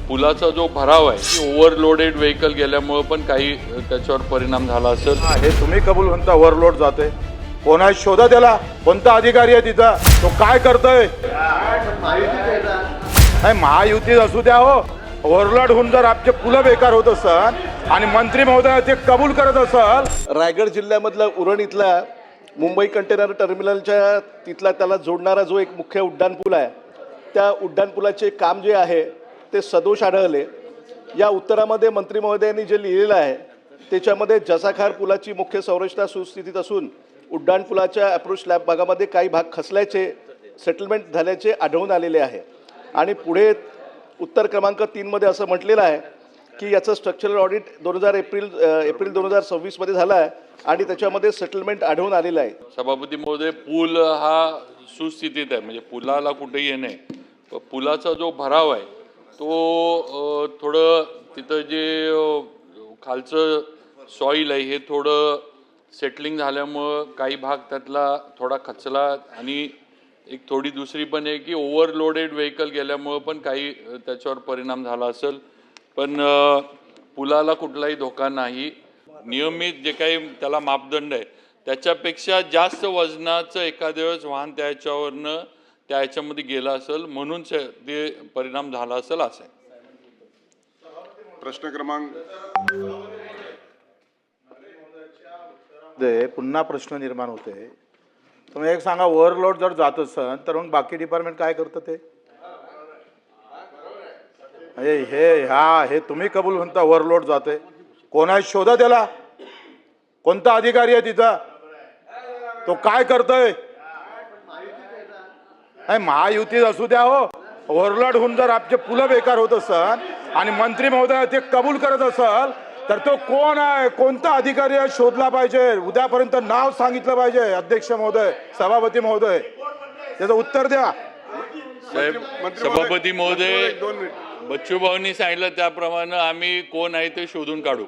पुलाचा जो भराव आहे ओव्हरलोडेड व्हेकल गेल्यामुळे पण काही त्याच्यावर परिणाम झाला असेल। हे तुम्ही कबूल म्हणता ओव्हरलोड जाते, कोणा शोधा त्याला, कोणता अधिकारी आहे तिचा, तो काय करतोय? नाही महायुतीत असू द्या हो, ओव्हरलोड होऊन जर आपले पुलं बेकार होत असल आणि मंत्री महोदय ते कबूल करत असल। रायगड जिल्ह्यामधला उरण इथला मुंबई कंटेनर टर्मिनलच्या तिथला त्याला जोडणारा जो एक मुख्य उड्डाणपूल आहे, त्या उड्डाणपुलाचे काम जे आहे ते सदोष आढळले। या उत्तरामध्ये मंत्री महोदयांनी जे लिहिलेलं आहे त्याच्यामध्ये जसाखार पुलाची मुख्य संरचना सुस्थितीत असून उड्डाणपुलाच्या अप्रोच स्लॅब भागामध्ये काही भाग खचल्याचे, सेटलमेंट झाल्याचे आढळून आलेले आहे। आणि पुढे उत्तर क्रमांक 3 मध्ये असं म्हटलेलं आहे की याचं स्ट्रक्चरल ऑडिट एप्रिल 2026 मध्ये झालं आहे आणि त्याच्यामध्ये सेटलमेंट आढळून आलेलं आहे। सभापती महोदय, पूल हा सुस्थितीत आहे, म्हणजे पुलाला कुठेही येणे, पुलाचा जो भराव आहे तो थोडं तिथं जे खालचं सॉईल आहे हे थोडं सेटलिंग झाल्यामुळं काही भाग त्यातला थोडा खचला आणि एक थोडी दुसरी पण आहे की ओव्हरलोडेड व्हेकल गेल्यामुळं पण काही त्याच्यावर परिणाम झाला असेल। पण पुलाला कुठलाही धोका नाही। नियमित जे काही त्याला मापदंड आहे त्याच्यापेक्षा जास्त वजनाचं एखाद्या वेळेस वाहन त्याच्यावरनं त्या ह्याच्यामध्ये गेलं असेल म्हणून ते परिणाम झाला असेल असं आहे। प्रश्न क्रमांक पुन्हा प्रश्न निर्माण होते। तुम्ही एक सांगा, ओव्हरलोड जर जात असेल तर मग बाकी डिपार्टमेंट काय करतं ते? हे तुम्ही कबूल म्हणता ओव्हरलोड जाते, कोणा शोधा त्याला, कोणता अधिकारी आहे तिचा, तो काय करतोय? नाही महायुतीत असू द्या हो, ओव्हरलोड होऊन जर आपले पुलं बेकार होत असल आणि मंत्री महोदय ते कबूल करत असल तर तो कोण आहे, कोणता अधिकारी आहे शोधला पाहिजे, उद्यापर्यंत नाव सांगितलं पाहिजे। अध्यक्ष महोदय, सभापती महोदय, त्याचं उत्तर द्या। साहेब, सभापती महोदय, बच्चू भाऊंनी सांगितलं त्याप्रमाणे आम्ही कोण आहे ते शोधून काढू।